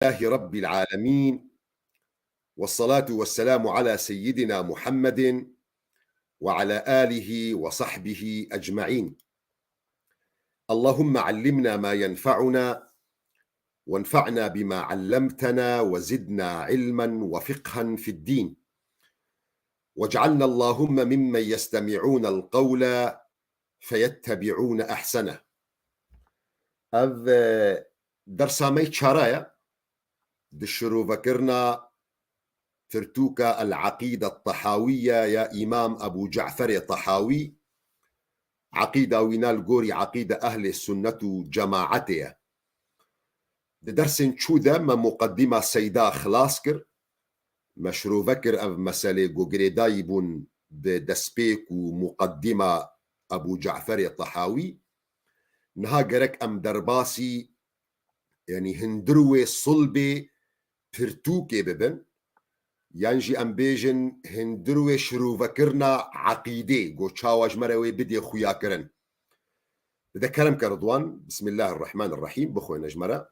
لله رب العالمين، والصلاة والسلام على سيدنا محمد وعلى آله وصحبه أجمعين. اللهم علمنا ما ينفعنا وانفعنا بما علمتنا وزدنا علما وفقها في الدين، واجعلنا اللهم ممن يستمعون القول فيتبعون أحسنه. هذا درسامي شرايا دشرو فكرنا ترتوكا العقيدة الطحاوية يا إمام أبو جعفر الطحاوي، عقيدة وينال قوري عقيدة أهل السنة جماعتها. درس شوذا ما مقدمة سيدا خلاصكر مشروع فكر أف مسألة قوغري دايبون بدسبيك ومقدمة أبو جعفر الطحاوي نها قرك أم درباسي يعني هندروي صلبي ترتوكي ببن يانجي ام بيجن هندروي شروفكرنا عقيدة قو تشاواج مروي بدي خويا كرن بدا كلام كرضوان. بسم الله الرحمن الرحيم. بخوي نجمرة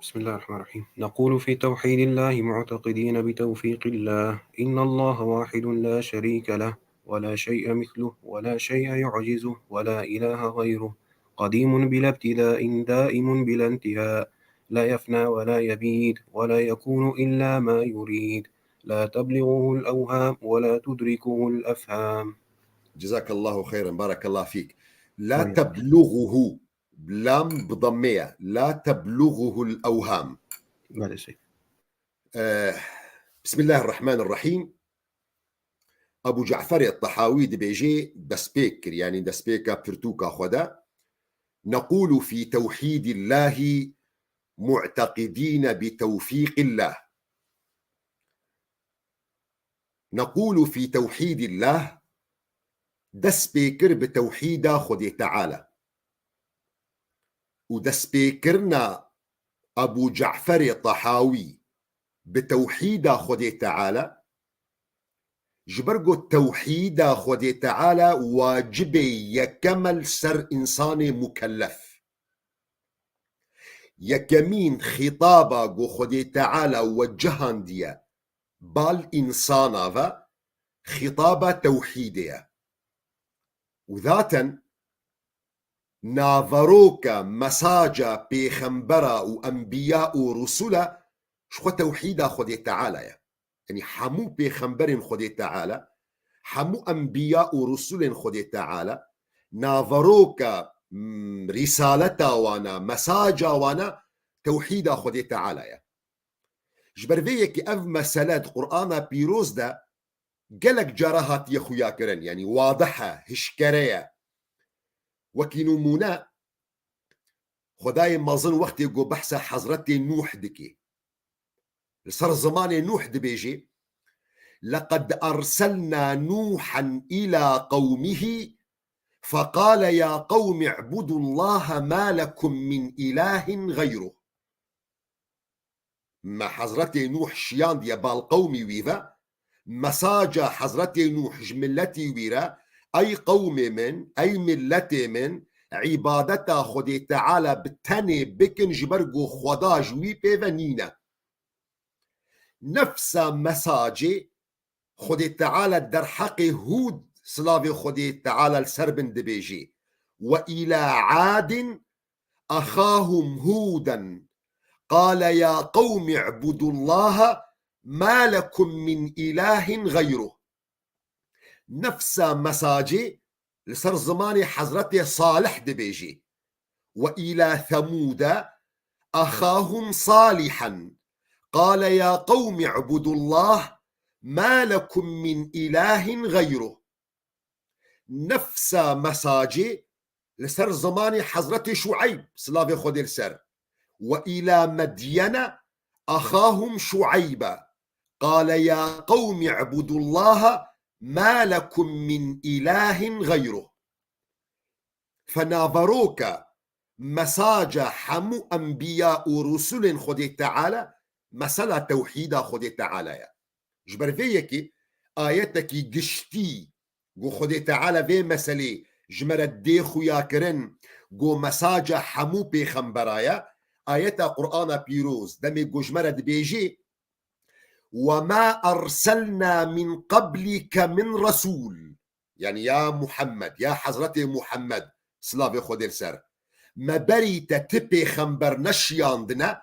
بسم الله الرحمن الرحيم. نقول في توحيد الله معتقدين بتوفيق الله إن الله واحد لا شريك له ولا شيء مثله ولا شيء يعجزه ولا إله غيره، قديم بلا ابتداء دائم بلا انتهاء، لا يفنى ولا يبيد ولا يكون إلا ما يريد، لا تبلغه الأوهام ولا تدركه الأفهام. جزاك الله خيرا، بارك الله فيك. لا تبلغه بلام بضمية، لا تبلغه الأوهام. بسم الله الرحمن الرحيم. أبو جعفر الطحاوي دبيجي دسبيكر يعني دسبيكا برتوكا خدا. نقول في توحيد الله معتقدين بتوفيق الله. نقول في توحيد الله دسبيكر بتوحيد خدي تعالى، ودسبيكرنا أبو جعفر الطحاوي بتوحيد خدي تعالى جبرقو التوحيد خدي تعالى واجبي يكمل سر إنسان مكلف يكمين خطابا قو خدي تعالى وجهان ديا بالإنسان خطاب توحيدية وذاتا نافروكا مساجا بيخنبرا وأنبياء ورسولا شخو توحيدا خدي تعالى يعني حمو بيخنبرين خدي تعالى حمو أنبياء ورسول خدي تعالى نافروكا رسالتا وانا مساجا وانا توحيدا خدي تعالى جبرفيك أف مسألة قرآن بيروز دا قلق جارهات يخويا كرن يعني واضحة هشكرية وكينومونا خداي مازن وقت يقو بحث حضرتي نوح دكي صار زمان نوح دبيجي لقد أرسلنا نوحا إلى قومه فقال يا قوم اعبدوا الله ما لكم من إله غيره. ما حضرتي نوح شيان دي بالقوم ويفا مساجة حضرتي نوح جملتي ويرا أي قوم من أي ملتي من عبادتا خدي تعالى بتني بكن جبرقو خدا جوي بيفنينا نفس مساجي خدي تعالى در حق هود سلافي خدي تعالى السربن دبيجي وإلى عاد أخاهم هودا قال يا قوم اعبدوا الله ما لكم من إله غيره. نفس مساجي لسر زماني حضرتي صالح دبيجي وإلى ثمود أخاهم صالحا قال يا قوم اعبدوا الله ما لكم من إله غيره. نفس مساجي لسر زماني حضرتي شعيب سلافي خدي السر وإلى مدين أخاهم شعيبا قال يا قوم اعبدوا الله ما لكم من إله غيره. فنافروك مساجة حمو أنبياء ورسل خدي تعالى مسألة توحيد خدي تعالى جبر فيكي آياتك قشتي قو خدي تعالى في مسألة جمرت دي خويا كرن قو مساجة حمو بيخنبرايا آيتا قرآن بيروز دمي جوجمرد بيجي وما أرسلنا من قبلك من رسول، يعني يا محمد يا حضرتي محمد سلافي خودير سر ما بريت تبي خنبر نشياندنا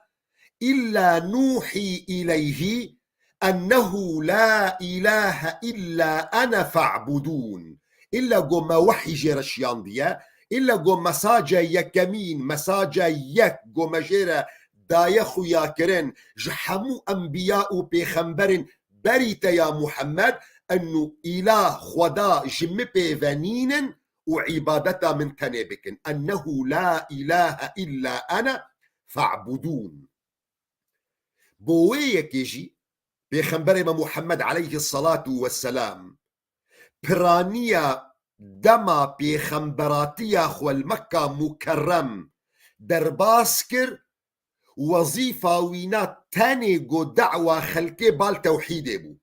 إلا نوحي إليه أنه لا إله إلا أنا فاعبدون. إلا قو ما وحي جيرشيان ديا إلا قو مساجا يكمين مساجا يك قو مجيرا دايخو ياكرن جحمو أنبياء بيخنبرن بريت يا محمد أنه إله خدا جمبي فنين وعبادتا من تنبكن أنه لا إله إلا أنا فاعبدون. بويك يجي بيخنبر محمد عليه الصلاة والسلام برانيا دما بيخنبراتيا خو المكة مكرم درباسكر وظيفة وينا تاني قو دعوة خلقي بالتوحيد بو،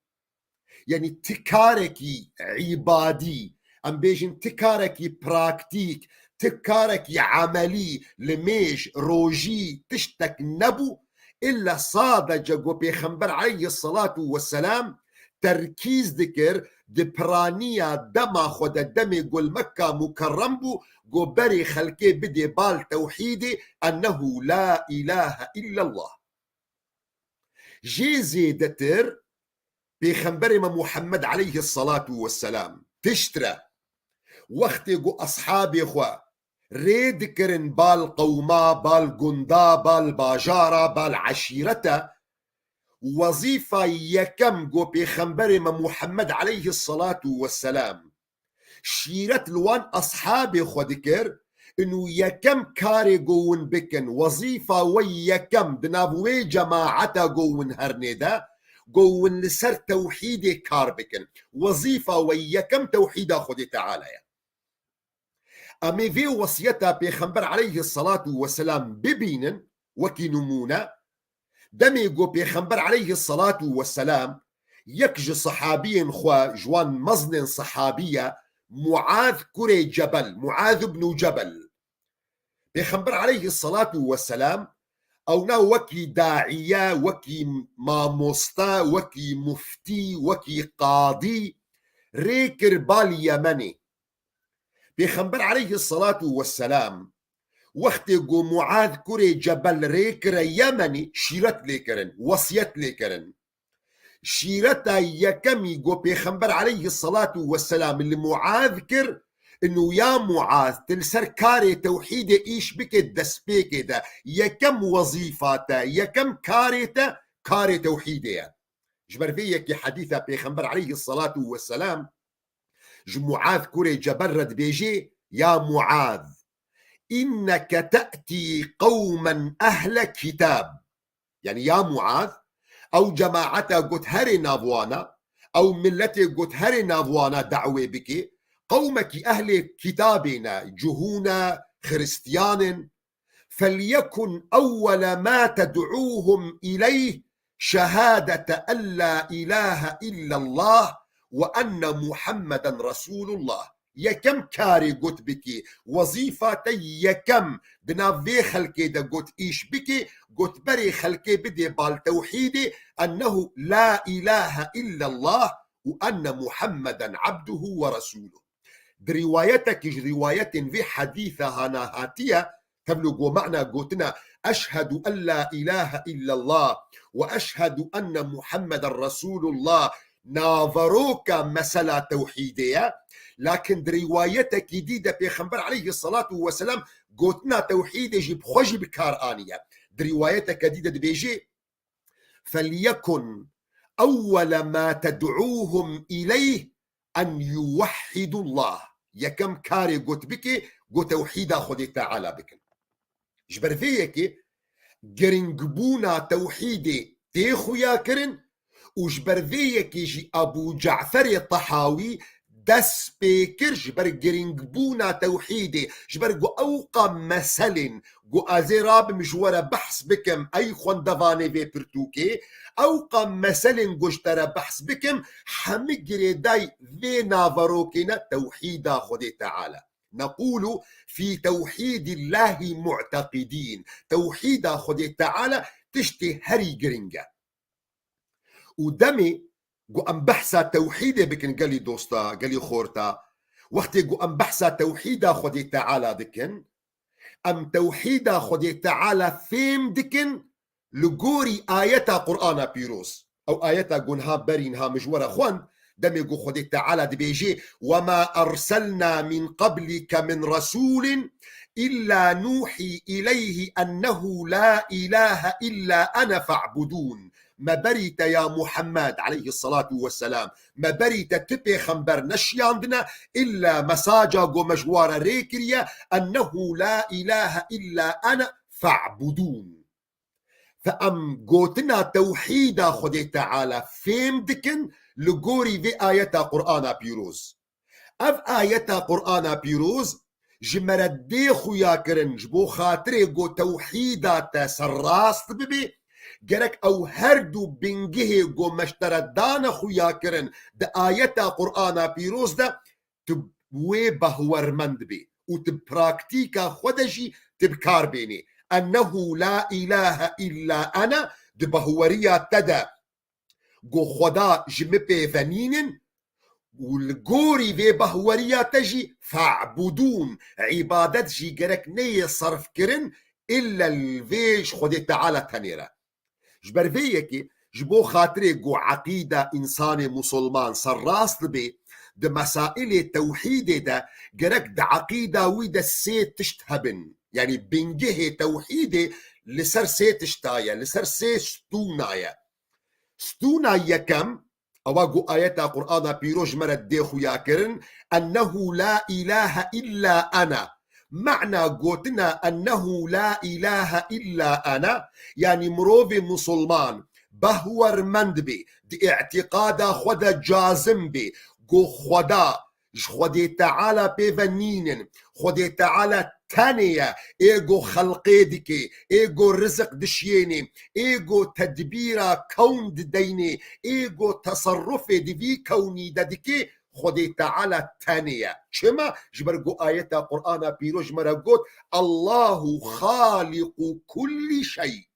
يعني تكاركي عبادي ام بيجن تكاركي براكتيك تكاركي عملي لميش روجي تشتك نبو إلا صادج جو بيخنبر عليه الصلاة والسلام تركيز ذكر دبرانية دما خود الدمي قول مكة مكرم بو قو بري خلقي بدي بال توحيدي أنه لا إله إلا الله. جيزي دتر بيخنبر محمد عليه الصلاة والسلام تشترى وقت يقو أصحابي خوا ريد كرن بال قوما بال قندا بال باجارة بال عشيرته وظيفة يكم قو بيخنبر محمد عليه الصلاة والسلام شيرت لوان أصحابي خوا ذكر إنه يكم كاري قوون بكن وظيفة ويكم دنابوي جماعته قوون هرنيدا قوون لسر توحيدي كار بكن وظيفة ويكم توحيدا خدي تعالى. أمي في وصيتها بيخنبر عليه الصلاة والسلام ببينن وكي نمونا دمي قو بيخنبر عليه الصلاة والسلام يكج صحابي خوا جوان مزن صحابية معاذ كري جبل معاذ بن جبل بيخنبر عليه الصلاة والسلام أو نا وكي داعية وكي ماموستا وكي مفتي وكي قاضي ريكر باليمني بيخنبر عليه الصلاة والسلام وقت يقو معاذ كري جبل ريكر يمني شيرت ليكرن وصيت ليكرن شيرتا يكمي يقو بيخنبر عليه الصلاة والسلام اللي معاذ كر انه يا معاذ تلسر كاري توحيد ايش بك الدسبيك ده يكم وظيفاته يكم كاريته كاري توحيده جبر فيك حديثة بيخنبر عليه الصلاة والسلام معاذ كري جبرد بيجي يا معاذ إنك تأتي قوما أهل كتاب، يعني يا معاذ أو جماعة قد هري نافوانا أو ملتي قد هري نافوانا دعوة بك قومك أهل كتابنا جهونا خريستيان فليكن أول ما تدعوهم إليه شهادة أن لا إله إلا الله وأن محمدا رسول الله. يكم كاري قلت بكي وظيفة يكم بنافي خلقي دا قلت إيش بكي قلت بري خلقي بدي بالتوحيدي أنه لا إله إلا الله وأن محمدا عبده ورسوله. بروايتك رواية في حديثة هاتية تبلغ معنى قلتنا أشهد أن لا إله إلا الله وأشهد أن محمد رسول الله ناظروك مسألة توحيدية، لكن روايتك جديدة بيخنبر عليه الصلاة والسلام قلتنا توحيد يجب خوش بكار آنية. روايتك جديدة بيجي فليكن أول ما تدعوهم إليه أن يوحدوا الله. يكم كاري قلت بك قلت توحيدا خذي تعالى بك جبر فيك جرنجبونا توحيدي تيخو يا كرن وجبر فيك يجي أبو جعفر الطحاوي دس بيكر جبر جرنجبونا توحيدي جبر قو أوقا مسلن قو أزيراب مجورة بحث بكم أي خون دفاني في برتوكي أوقا مسلن قو اشترى بحث بكم حمجري داي في نافروكينا توحيدا خدي تعالى. نقول في توحيد الله معتقدين. توحيد خدي تعالى تشتي هري جرينجا ودمي جو ام بحثا توحيدي بكن قالي دوستا قالي خورتا وقتي جو ام بحثا توحيدا خدي تعالى دكن ام توحيدا خدي تعالى فيم دكن لغوري آياتا قرآن بيروس او آياتا قنها برينها مجورة خوان دمي جو خدي تعالى دبيجي وما أرسلنا من قبلك من رسول إلا نوحي إليه أنه لا إله إلا أنا فاعبدون. ما بريت يا محمد عليه الصلاة والسلام ما بريت تبي خنبر نشياندنا إلا مساجا جو مجوار ريكريا أنه لا إله إلا أنا فاعبدون. فأم قوتنا توحيدا خدي تعالى فيم دكن لغوري في آياتا قرآن بيروز اف آياتا قرآن بيروز جمردي خويا كرن جبو خاطري جو توحيدا تسراست ببي جرك او هردو بنجه جو مشتردان خويا كرن دا آياتا قرآن بيروز دا تبوي بهورمند بي وتبراكتيكا خودجي تبكار بيني أنه لا إله إلا أنا دبهوريا تدا جو خدا جمبي فنين والجوري في بهوريا تجي فاعبدون عبادت جي جرك ني صرف كرن إلا الفيش خدي تعالى تنيرا جبر فيكي جبو خاطري جو عقيدة إنسان مسلمان سراس بي ده مسائل التوحيد ده جرك ده عقيدة ويدا السيت تشتهبن يعني بنجه توحيدي لسر سيت اشتايا لسر سيت ستونايا كم أواجو آيات القرآن بيروج مرد ديخو ياكرن أنه لا إله إلا أنا. معنى قوتنا أنه لا إله إلا أنا يعني مروفي مسلمان بهور مندبي دي اعتقاد خدا جازم بي جو خدا خدي تعالى بيفنين خدي تعالى تانية ايجو خلقي دكي ايجو رزق دشيني ايجو تدبيرا كون ديني ايجو تصرفي دي كوني دكي خدي تعالى تانية شما جبرقو آية القرآن بيروج مرقوت الله خالق كل شيء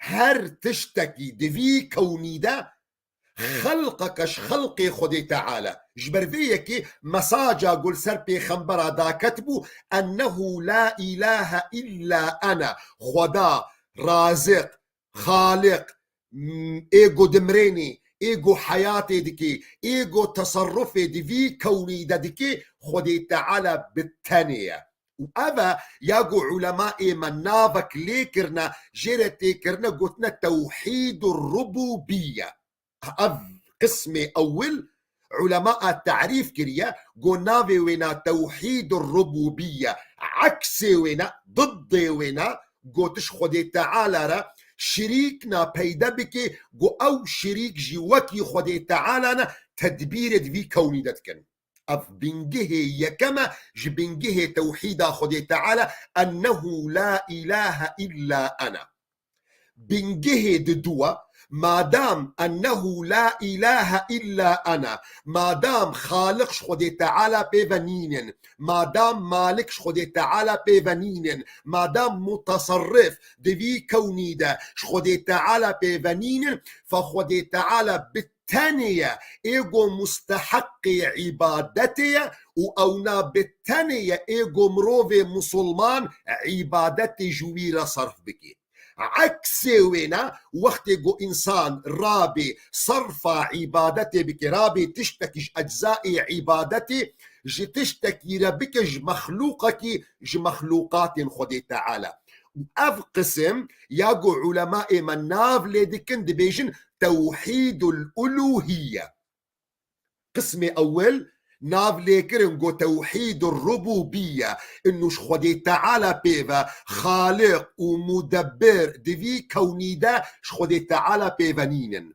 هر تشتكي دي كوني ده خلقكش خلقي خدي تعالى جبر فيكي مساجا قل سربي خنبرا دا كتبو أنه لا إله إلا أنا خدا رازق خالق إيجو دمريني إيجو حياتي دكي إيجو تصرفي دي كوني دكي خدي تعالى بالتانية وأبا ياقو علماء منافك ليكرنا جيرتي كرنا قلتنا توحيد الربوبية قسم أول علماء التعريف كريا قلنا وينا توحيد الربوبية عكس وينا ضد وينا قوتش خدي تعالى شريكنا بيدا بكي قو أو شريك جواكي خدي تعالى تدبير في كوني دتكن أف بنجه يكما جبنجه توحيد خدي تعالى أنه لا إله إلا أنا بنجه ددوا ما دام أنه لا إله إلا أنا ما دام خالقش خدي تعالى بيفنين ما دام مالكش خدي تعالى بيفنين ما دام متصرف دي كوني ده خدي تعالى بيفنين فخدي تعالى بالتانية إيجو مستحق عبادتي وأونا بالتانية إيجو مروفي مسلمان عبادتي جويرة صرف بكي عكس وينا وقت جو إنسان رابي صرف عبادتي بك رابي تشتكي أجزاء عبادتي جي تشتكي ربك مخلوقك مخلوقات خدي تعالى أف قسم ياقو علماء مناف لديكن دبيجن توحيد الألوهية قسم أول ناف ليكرن جو توحيد الربوبية إنه خدي تعالى بيفا خالق ومدبر دي كوني دا خدي تعالى بيفانين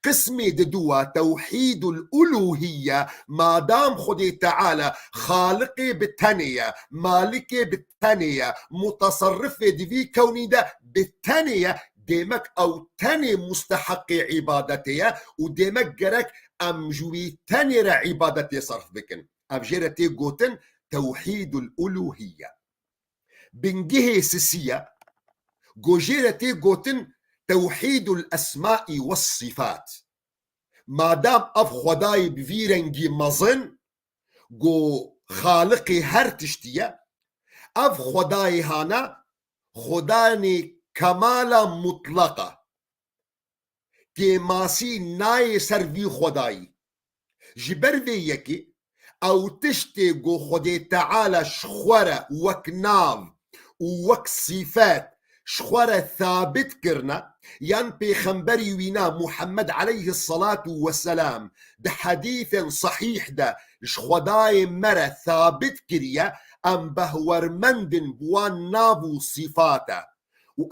قسمي ددوا توحيد الألوهية ما دام خدي تعالى خالقي بالتانية مالكي بالتانية متصرفي دي كوني دا بالتانية ديمك أو تاني مستحق عبادتي وديمك جرك أم جوي تاني عبادتي صرف بكن أبجيرتي قوتن توحيد الألوهية بنجه سسية جوجيرتي جوتن توحيد الأسماء والصفات ما دام أف خداي بفيرنجي مظن جو خالقي هر تشتية أف خداي هانا خداني كمالا مطلقة كي ماسي ناي سرفي خداي جبر يكي او تشتي جو خدي تعالى شخورة وكناف ووك صفات شخورة ثابت كرنا ين بيخنبري وينا محمد عليه الصلاة والسلام ده حديث صحيح ده شخداي مرة ثابت كريا ام بهور مندن بوان نابو صفاته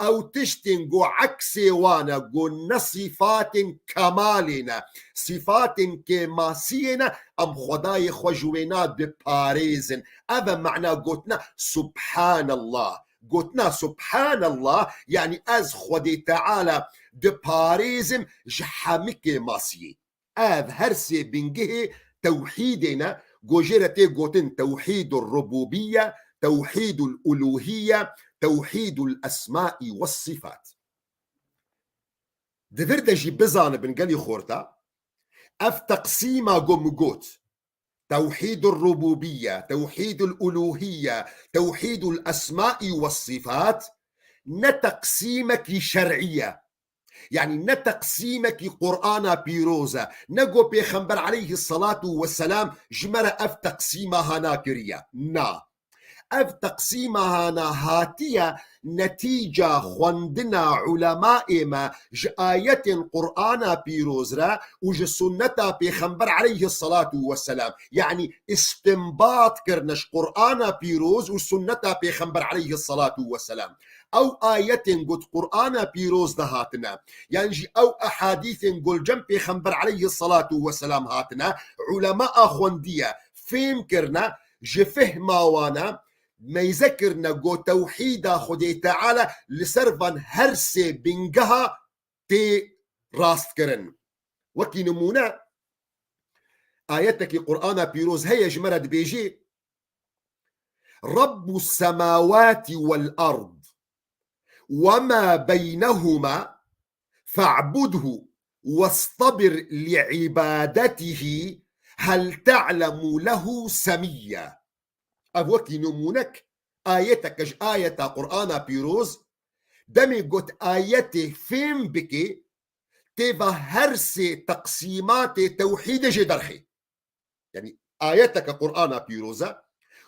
أو تشتن جو عكسي وانا جو نصفات كمالنا صفات كماسينا أم خداي خجوينا بباريزن هذا معنى قلتنا سبحان الله قلتنا سبحان الله يعني أز خدي تعالى بباريزم جحامك ماسي هذا هرسي بنجه توحيدنا جوجيرتي قلتن توحيد الربوبية توحيد الألوهية توحيد الأسماء والصفات دفردجي بزان بنقلي خورتا اف تقسيمة قوت توحيد الربوبية توحيد الألوهية توحيد الأسماء والصفات نتقسيمك شرعية يعني نتقسيمك قرآن بيروزة نقو بيخنبر عليه الصلاة والسلام جمرة اف تقسيمة هناكرية اف تقسيمها هاتية نتيجة خندنا علماء ما آية قرآن بيروزرا وج سنة بيخنبر عليه الصلاة والسلام يعني استنباط كرنش قرآن بيروز وسنة بيخنبر عليه الصلاة والسلام أو آية قد قرآن بيروز دهاتنا يعني أو أحاديث قل جنب بيخنبر عليه الصلاة والسلام هاتنا علماء خندية فهم كرنا جفهما وانا ما يذكرنا جو توحيد خدي تعالى لسرفان هرسي بنجها تي راست كرن وكي نمونا آياتك قرآن بيروز هي جمرد بيجي رب السماوات والأرض وما بينهما فاعبده واصطبر لعبادته هل تعلم له سميا أبوكي نمونك آيتك آية قرآن بيروز دمي قلت آياتي فين بكي تيفا هرسي تقسيمات توحيد جدرخي يعني آياتك قرآن بيروزة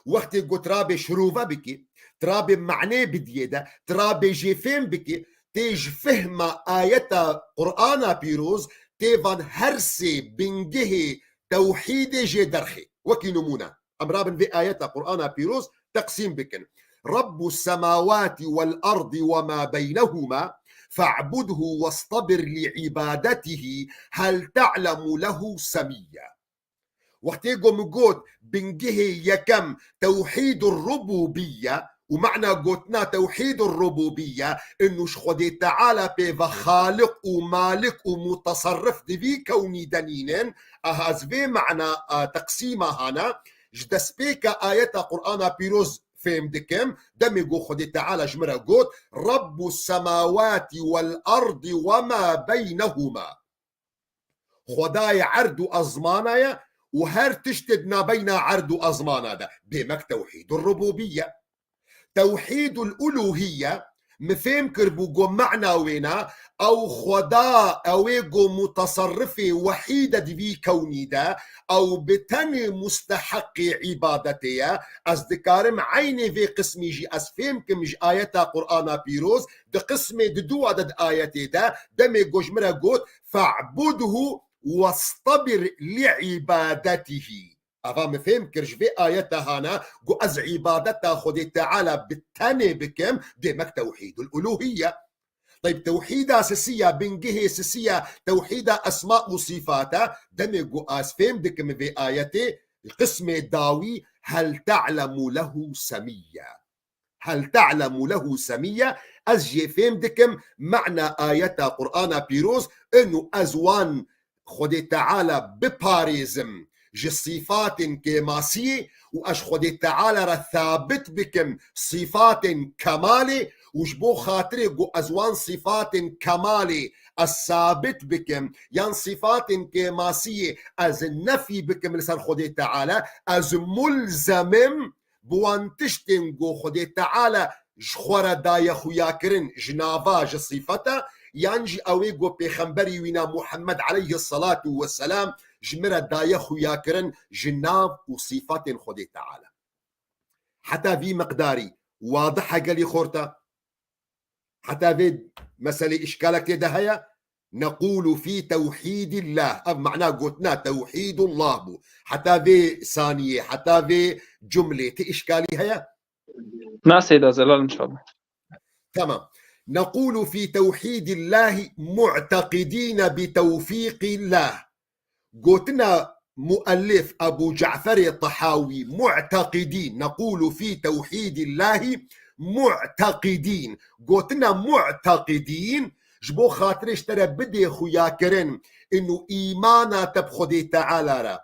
وقت قلت رابي شروفة بكي ترابي معنى بديدة ترابي جي فين بكي تيج فهم آية قرآن بيروز تيفا هرسي بنجه توحيد جدرخي وكي نمونا أمرابن في آيات قرآن بيروز تقسيم بكن رب السماوات والأرض وما بينهما فاعبده واصطبر لعبادته هل تعلم له سميا وقتيقو مقود بنجه يكم توحيد الربوبية ومعنى قلتنا توحيد الربوبية إنه شخدي تعالى بيفا خالق ومالك ومتصرف دي كوني دنينين أهاز في معنى تقسيمها هنا جدس بيكا آية قرآن بيروز فهم دكم دميقو خدي تعالى جمرة قوت رب السماوات والأرض وما بينهما خداي عرض أزمانايا وهر تشتدنا بين عرض أزمانا ده بمك توحيد الربوبية توحيد الألوهية مفهم كربو جو معنى وينا أو خدا أو جو متصرفي وحيدة دي كوني ده أو بتني مستحق عبادتي أصدقارم عيني في قسمي جي أسفهم كمج آياتا قرآن بيروز ده قسمي دو عدد آياتي ده دمي جوش مرا قوت فاعبده واصطبر لعبادته أفهم فهم كرج في آياتها هنا جو أز عبادتها خدي تعالى بالتاني بكم ديمك توحيد الألوهية طيب توحيد أساسية بنجه أساسية توحيد أسماء وصفاته دمي جو أسفهم بكم في آياتي القسم الداوي هل تعلم له سميا هل تعلم له سميا أزجي فهم دكم معنى آيات قرآن بيروز إنه أزوان خدي تعالى بباريزم جي صفات كماسية وأش خدي تعالى ثابت بكم صفات كمالي وجبو خاطري جو أزوان صفات كمالي الثابت بكم ين صفات كماسية از النفي بكم لسان خدي تعالى از ملزمم بوان تشتن جو خدي تعالى جخورا دايا خويا كرن جنافا جصفتا يانجي اوي جو بيخنبري وينا محمد عليه الصلاة والسلام جمرا دايا خويا كرن جناف وصفات خدي تعالى حتى في مقداري واضحة قالي خورتا حتى في مسألة إشكالك تدهيا نقول في توحيد الله أب معناه قلتنا توحيد الله بو حتى في ثانية حتى في جملة إشكالي هيا نعم سيدة زلال إن شاء الله. تمام. نقول في توحيد الله معتقدين بتوفيق الله. قلتنا مؤلف أبو جعفر الطحاوي معتقدين. نقول في توحيد الله معتقدين. قلتنا معتقدين جبو خاطر اشترى بدي خويا كرن انه ايمانا تبخدي تعالى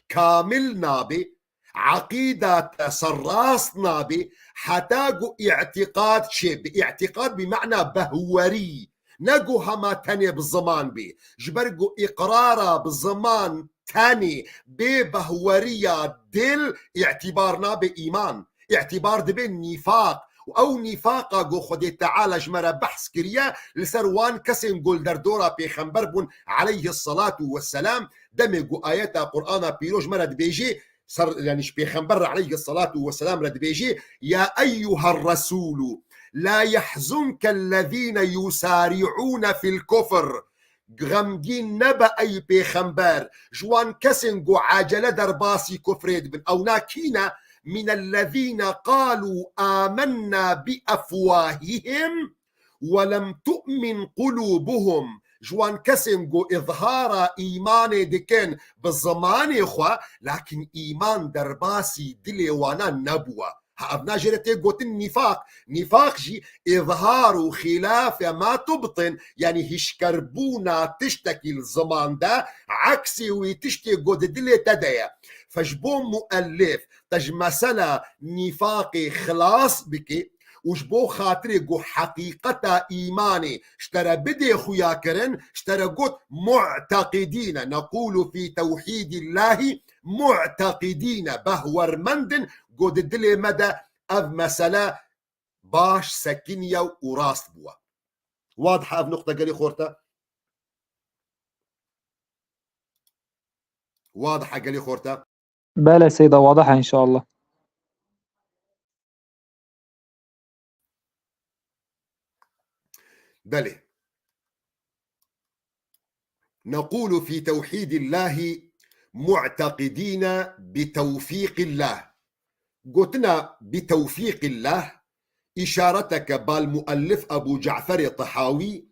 كامل نابي عقيدة سراس نابي حتاقو اعتقاد شيء اعتقاد بمعنى بهوري نقو هما تاني بالزمان بي جبرقو اقرارا بالزمان تاني ببهورية دل اعتبارنا بإيمان اعتبار دبين نفاق او نفاقا جو خدي تعالى جمرا بحث كريا لسروان كسن قول دردورا بيخنبر بون عليه الصلاة والسلام دمجو آيات قرآن بيروج مرد بيجي صار يعني بيخنبر عليه الصلاة والسلام رد بيجي يا أيها الرسول لا يحزنك الذين يسارعون في الكفر غمجين نبا أي بيخنبر جوان كسن جو عاجلة درباسي كفريد بن أو ناكينا من الذين قالوا آمنا بأفواههم ولم تؤمن قلوبهم جوان كسم جو إظهار إيمان دكين بالزمان إخوة لكن إيمان درباسي دلي وانا نبوة هابنا جرتي قوت النفاق نفاق جي إظهار خلاف ما تبطن يعني هشكربونا تشتكي الزمان ده عكسي ويتشتكي قوت دلي تدايا فجبون مؤلف تج مسألة نفاقي خلاص بكي وجبو خاطري جو حقيقة إيماني اشترى بدي خويا كرن اشترى قوت معتقدين نقول في توحيد الله معتقدين بهور مندن قد دلي مدى أف مسألة باش سكينيا وراست بوا واضحة أف نقطة قالي خورتا واضحة قالي خورتا بلى سيدة واضحة إن شاء الله. بلى نقول في توحيد الله معتقدين بتوفيق الله. قلتنا بتوفيق الله إشارتك بالمؤلف أبو جعفر الطحاوي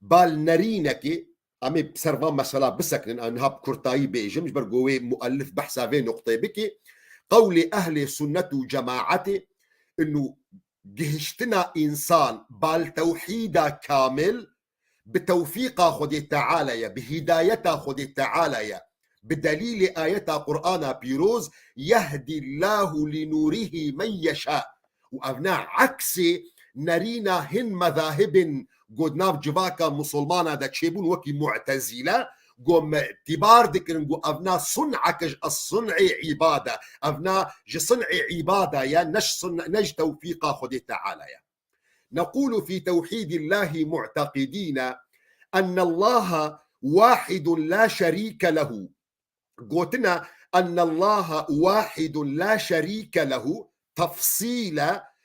بالنرينك أمي بسرفان مسألة بسكن أنها بكرتاي بيجم جبر قوي مؤلف بحثا في نقطة بكي قول أهل السنة وجماعته إنه جهشتنا إنسان بالتوحيد كامل بتوفيق خدي تعالى بهداية خدي تعالى بدليل آية قرآن بيروز يهدي الله لنوره من يشاء وأبناء عكسي نرينا هن مذاهب قدنا بجواكا مسلمانا دا تشيبون وكي معتزلة قوم اعتبار ذكرن قو أبناء صنعك الصنع عبادة أبناء صنع عبادة يا نج توفيق خدي تعالى يا. نقول في توحيد الله معتقدين أن الله واحد لا شريك له. قلتنا أن الله واحد لا شريك له تفصيل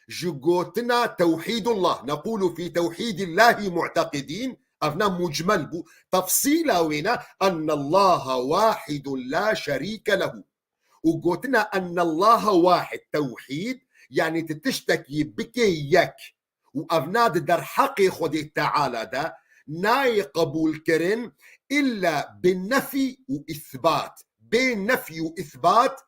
جوتنا توحيد الله. نقول في توحيد الله معتقدين أبنا مجمل بو تفصيل وين أن الله واحد لا شريك له. وقلتنا أن الله واحد توحيد يعني تتشتكي بكيك وأبناد در حقي خدي تعالى ده ناي قبول كرن إلا بالنفي وإثبات. بين نفي وإثبات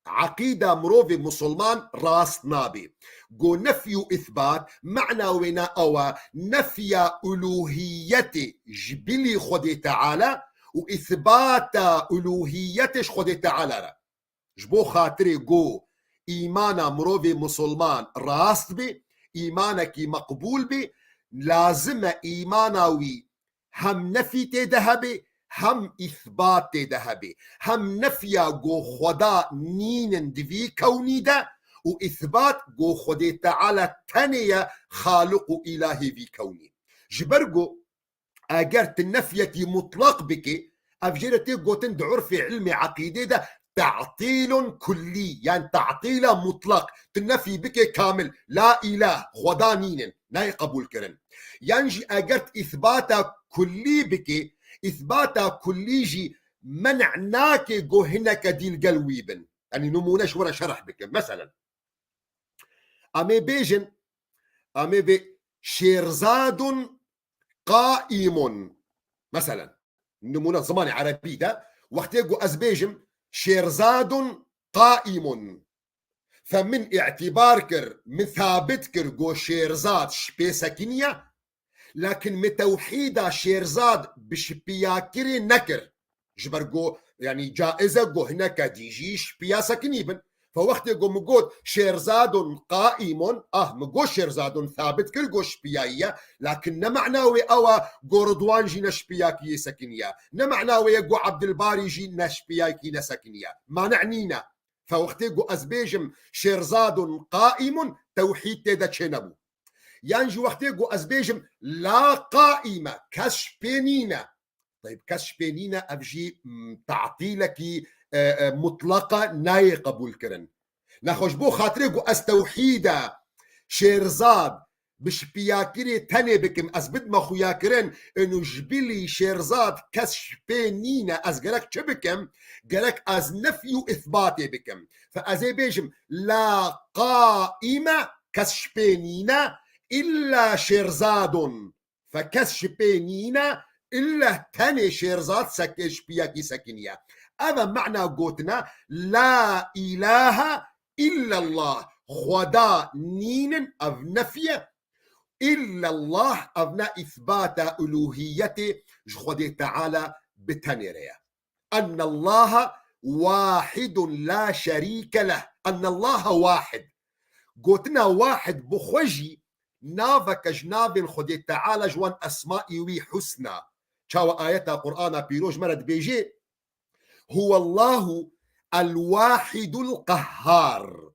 عقيدة مروفي مسلمان راس نابي قو نفي وإثبات معنى ونا أو نفي ألوهية جبلي خدي تعالى وإثبات ألوهيتش خود تعالى را جبو خاطري جو إيمانا مروفي مسلمان راست بي إيمانك مقبول بي لازم إيماناوي هم نفي تدهبي هم إثبات تدهبي هم نفيا جو خدا نين دفي كوني ده وإثبات جو خدي تعالى تانية خالق إلهي في كوني جبرجو أجرت النفية مطلق بك أفجرتي قوتن دعور في علم عقيدة ده تعطيل كلي يعني تعطيل مطلق تنفي بك كامل لا إله خدا نين لا يقبول كرن ينجي أجرت إثبات كلي بك إثبات كلي جي منعناك جو هناك ديل قلويبن يعني نمونش ورا شرح بك مثلا أمي بيجن أمي بي شيرزاد قائم مثلا نمونة زماني عربي ده وقت يقو أزبيجم شيرزاد قائم فمن اعتبار من ثابت كر جو شيرزاد شبي سكنية لكن متوحيدة شيرزاد بشبياكري نكر جبرجو يعني جائزة جو هناك ديجي شبيا سكنيبن فوقت يقول مقود شيرزاد قائم مقود شيرزاد ثابت كل جو شبياية لكن نمعناوي أوا جو رضوان جي نشبياكي سكنية نمعناوي يقو عبد الباري جي نشبياكي نسكنية ما نعنينا فوقت يقول أزبيجم شيرزاد قائم توحيد تيدا تشنبو ينجي وقت يقول أزبيجم لا قائمة كشبينينا طيب كشبينينا أبجي تعطيلك مطلقة ناي قبول كرن نخوش بو خاطريقو استوحيدا شيرزاد بشبياكري تاني بكم أزبد ما خويا كرن إنو جبلي شيرزاد كشبينينا أزقرك شبكم قرك أز نفي إثباتي بكم فأزي بيجم لا قائمة كشبينينا إلا شيرزاد فكشبينينا إلا تاني شيرزاد سكش بياكي سكنية هذا معنى قوتنا لا إله إلا الله خدا نين أف نفيه إلا الله أبنى إثبات ألوهيته خدي تعالى بتنيريا أن الله واحد لا شريك له أن الله واحد قوتنا واحد بخوجي نافك جناب خدي تعالى جوان أسمائي وي حسنى شاو آيات القرآن بيروج مرد بيجي هو الله الواحد القهار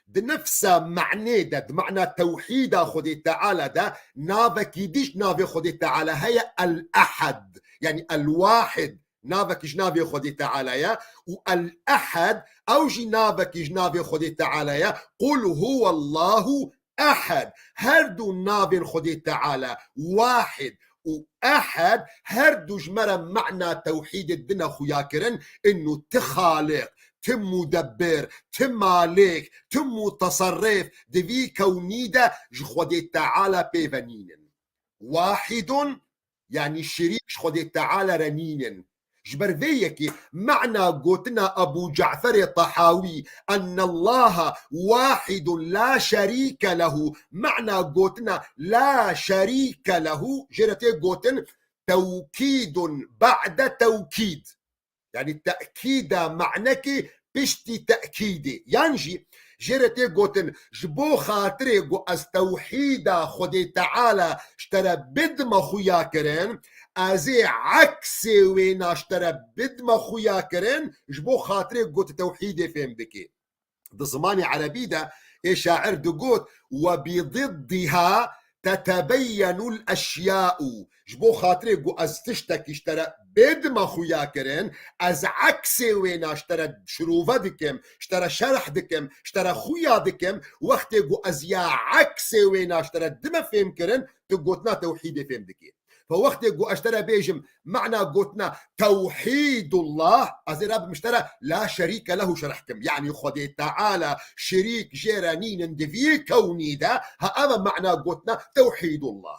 بنفس معنى ده معنى توحيد خدي تعالى ده نافك يديش نافي خدي تعالى هي الأحد يعني الواحد نافك جنابي خدي تعالى يا والأحد أو جنابك جنابي خدي تعالى يا قل هو الله أحد هردو نافي خدي تعالى واحد وأحد هردو جمرة معنى توحيد الدنا خويا كرن إنه تخالق تم مدبر تم مالك تم متصرف دفي كونيدا جخودي تعالى بيفنين واحد يعني شريك جخودي تعالى رنين جبر فيكي معنى قوتنا أبو جعفر الطحاوي أن الله واحد لا شريك له معنى قوتنا لا شريك له جرتي قوتن توكيد بعد توكيد يعني التأكيد معنك بشتي تأكيدي ينجي جرتي قوتن جبو خاطري قو استوحيدا خدي تعالى اشترى بدم خويا كرن ازي عكسي وين اشترى بدم خويا كرن جبو خاطري قوت توحيدي فهم بكي ده زماني عربي ده شاعر دقوت وبضدها تتبين الاشياء جبو خاطري قو از تشتكي اشترى بدم خويا كرن از عكسي وين اشترى شروفه دكم اشترى شرح دكم اشترى خويا دكم وقت قو از يا عكسي وين اشترى دم فهم كرن تقوتنا توحيدي فهم دكي فوقت قو اشترى بيجم معنى قوتنا توحيد الله از رب مشترى لا شريك له شرحكم يعني خدي تعالى شريك جيرانين اندفي كوني ده هذا معنى قوتنا توحيد الله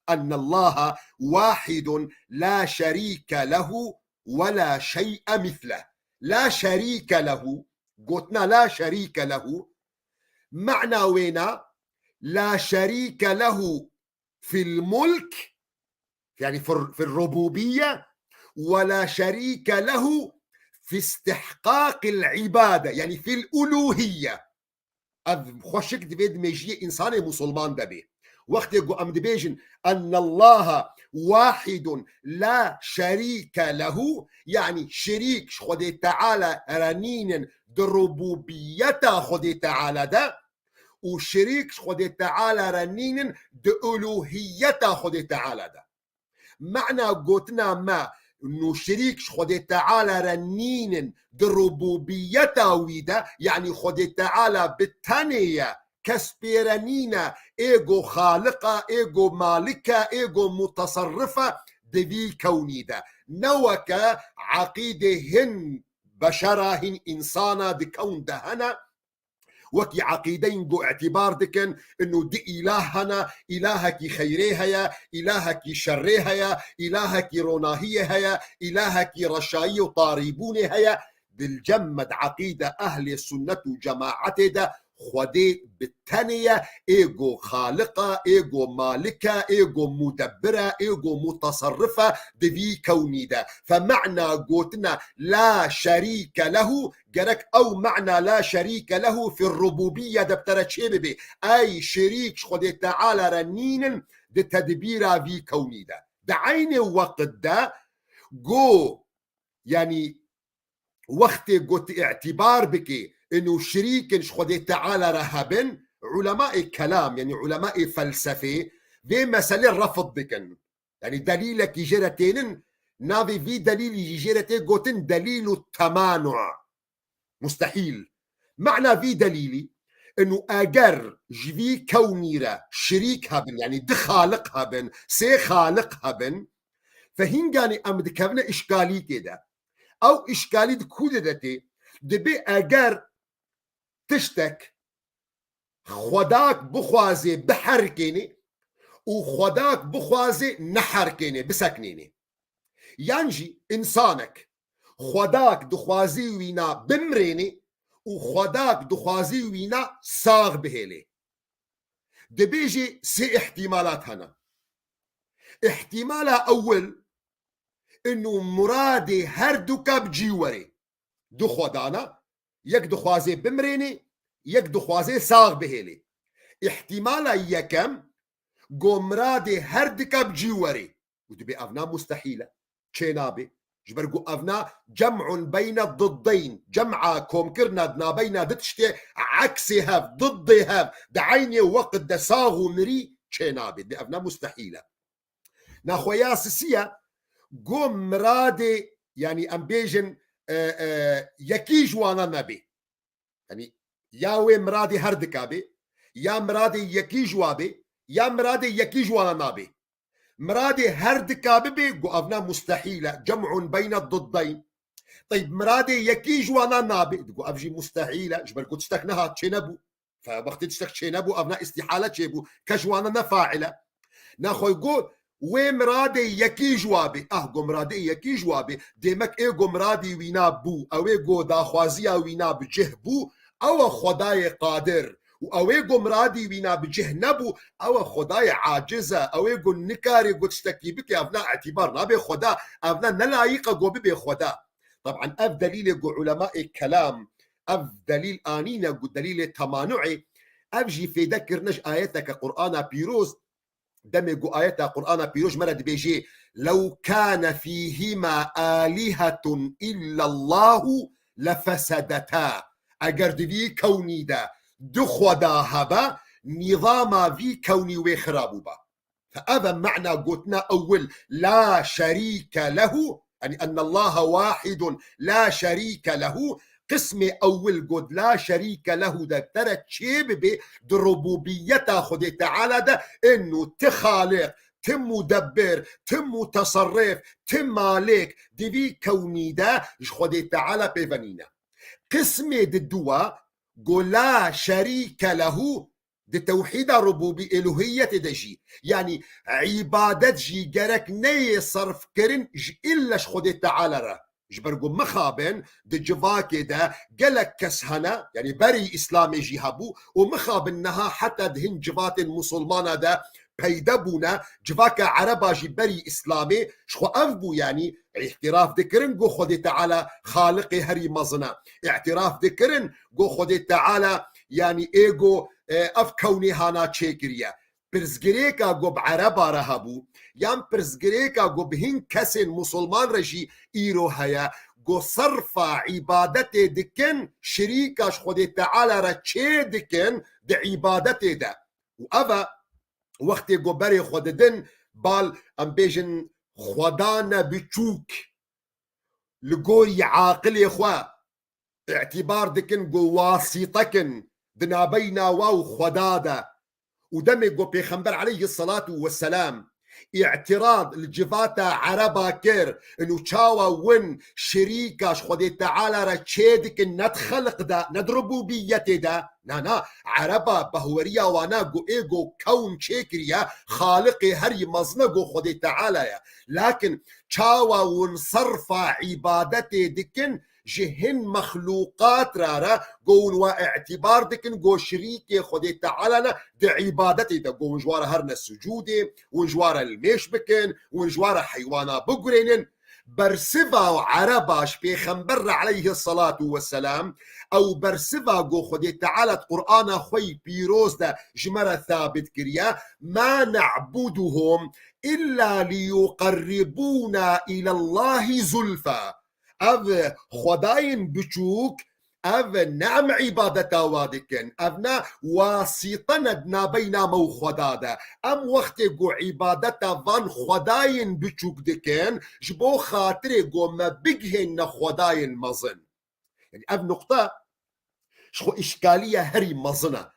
أن الله واحد لا شريك له ولا شيء مثله لا شريك له قلتنا لا شريك له معنى وينا لا شريك له في الملك يعني في الربوبية ولا شريك له في استحقاق العبادة، يعني في الألوهية. خوشك دبيد ميجي إنسان مسلمان دبي وقت يقول أم دبيجن أن الله واحد لا شريك له، يعني شريك خدي تعالى رنين دربوبيته خدي تعالى ده، وشريك خدي تعالى رنين دألوهيته خدي تعالى ده. معنى قلتنا ما انه شريك خدي تعالى رنين دربوبيته ويدا، يعني خدي تعالى بالتانية كسبيرانينا ايجو خالقة ايجو مالكة ايجو متصرفة دبي كوني دا نوك عقيدة هن بشرة هن إنسانة دكون دهنا وكي عقيدين جو اعتبار دكن انه دي الهنا الهك خيريها يا الهك شريها يا الهك روناهيها يا الهك رشاي وطاريبونها يا بالجمد عقيدة اهل السنة وجماعته ده خدي بالتانية ايجو خالقة ايجو مالكة ايجو مدبرة ايجو متصرفة دبي كوني ده. فمعنى قوتنا لا شريك له جرك او معنى لا شريك له في الربوبية ده بترتشيبي اي شريك خدي تعالى رنين ده تدبيرا في كوني ده عين وقت ده جو يعني وقت قلت اعتبار بكي انه شريك خدي تعالى رهبن علماء كلام يعني علماء فلسفه في مسألة رفض بكن، يعني دليلك يجرتين نافي في دليل يجرتين قوتن دليل التمانع مستحيل. معنى في دليلي انه اجر جفي كونيرة شريك هبن يعني دخالق هبن سي خالق هبن، فهنجاني امد كفنا اشكالي كده او اشكالي دكودتي دبي اجر تشتك خداك بخوازي بحركيني وخداك بخوازي نحركيني بسكنيني، ينجي انسانك خداك دخوازي وينا بمريني وخداك دخوازي وينا ساغ بهيلي. دبيجي سي احتمالات هنا. احتمالها اول انه مرادي هردوك بجيوري دو خدانا يك دخوازي بمريني يك دخوازي ساغ بهيلي. احتمالا يكم قمرادي هردك بجيوري ودبي أفنا مستحيلة تشينابي جبرقو أفنا جمع بين الضدين جمع كومكرنا دنا بين دتشتي عكسها ضدها دعيني وقت دساغو مري تشينابي دبي أفنا مستحيلة. ناخويا سيسيا قمرادي يعني أمبيجن يكيج وانا نبي يعني ياوي مرادي هردكابي يا مرادي يكيجوابي يا مرادي يكيجوانا نابي مرادي هردكابي بي قوافنا مستحيلة جمع بين الضدين. طيب مرادي يكيجوانا نابي تقول افجي مستحيلة جبل كنت تشتكناها تشينبو فوقت تشتك تشينبو افنا استحالة تشيبو كجوانا فاعلة ناخو يقول ومرادي يكيجوابي قو مرادي يكيجوابي ديمك ايقو مرادي وينا بو او ايقو داخوازيا وينا بجه بو او خداي قادر او ايقو مرادي وينا بجه نبو او خداي عاجزة او ايقو نكاري قو تشتكي بك افنا اعتبار نابي خدا افنا نلايقة قو ببي خدا. طبعا اف دليل قو علماء الكلام اف دليل انينا قو دليل تمانعي افجي في ذكرنش اياتك قرآن بيروز دمجو آيات القرآن بيروج مرد بيجي لو كان فيهما آلهة إلا الله لفسدتا اگر دوی كوني دا دخو دا هبا نظام في كوني ويخرابو با. فهذا معنى قلتنا أول لا شريك له يعني أن الله واحد لا شريك له. قسم أول قد لا شريك له ده ترى شيء بربوبيته خد تعالى ده إنه تخالق تم مدبر تم متصرف تم مالك دي كوني ده خد تعالى بفنينا. قسم الدوا قل لا شريك له دي توحيد ربوبي إلهية دجي يعني عبادت جي جرك ني صرف كرن إلا خد تعالى را جبرقو مخابن دي جواكي ده قلك كسهنا يعني بري إسلامي جيهابو ومخابنها حتى دهن جوات مسلمانة ده بيدبونا جفاكا عربا جبري إسلامي شخو أفبو يعني اعتراف ذكرن قو خدي تعالى خالقي هري مزنا اعتراف ذكرن قو خدي تعالى يعني ايجو اف كوني هانا تشيكريا برزگريكا قو بعربا رهبو يام برزگريكا قو بهن كسن مسلمان رجي ايرو هيا قو صرفا عبادته دكن شريكاش خدي تعالى را چه دكن دا عبادته دا وأفا وقت قو بري خددن بال ام بيجن خدانا بچوك لقوي عاقل خوا اعتبار دكن قو واسطكن دنابينا واو خدادا ودمي قو بيخنبر عليه الصلاة والسلام اعتراض الجفاتا عربا كير انو تشاوا ون شريكاش خدي تعالى را تشيدك ندخلق دا ندربو بيتي دا نا عربا بهوريا وانا قو ايقو كون تشيكريا خالقي هري مزنقو خدي تعالى لكن تشاوا ون صرفا عبادتي دكن جهن مخلوقات رارا قول واعتبار دكن قو شريكي خدي تعالى دي عبادتي دا قو نجوار هرنا السجودي ونجوار الميش بكن ونجوار حيوانا بقرين برسفا عرباش بيخنبر عليه الصلاة والسلام او برسفا قو خدي تعالى قرآن خوي بيروز دا جمرة ثابت كريا ما نعبدهم إلا ليقربونا إلى الله زلفا اف خداين بچوك اف نعم عبادتا وادكن افنا واسطنا بينا مو خدادا ام وقت قو عبادتا فان خداين بچوك دكن جبو خاطري قو ما بقهن خداين مزن يعني اف نقطة شخو اشكالية هري مزنة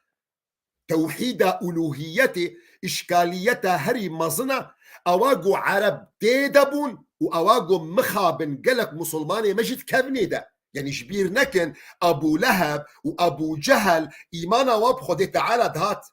توحيد ألوهيتي إشكاليتها هري مزنة أواقو عرب تيدبون وأواقو مخابن قلق مسلماني مجد كابني ده يعني شبير نكن أبو لهب وأبو جهل إيمانا وابخد تعالى دهات